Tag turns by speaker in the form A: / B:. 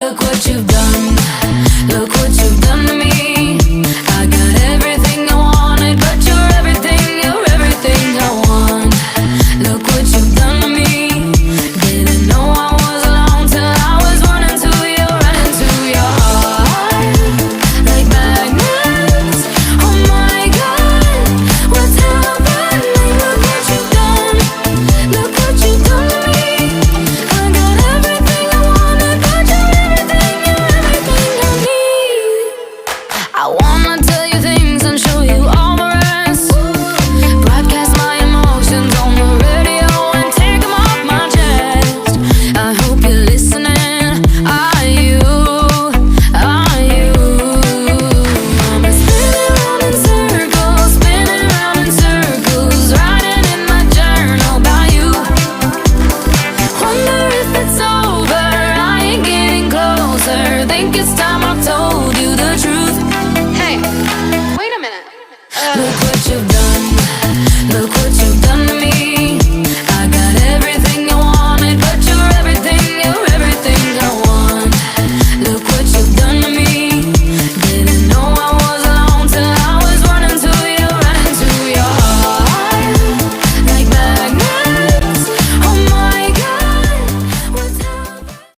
A: Look what you've done, look what you've done to me. I got everything I wanted, but you're everything I want. Look what you've done to me. Didn't know I was alone till I was running to your heart. Like magnets, oh my God, what's happening? Look what you've done, look what you've done to me. I got everything I wanted, but you're everything I need. I wanna tell you things and show you all the rest. Broadcast my emotions on the radio and take them off my chest. I hope you're listening. Are you? Are you? I'm spinning round in circles, writing in my journal about you. Wonder if it's over. I ain't getting closer. Think it's time I told you the truth.
B: Hey, wait a minute.
A: Look what you've done, look what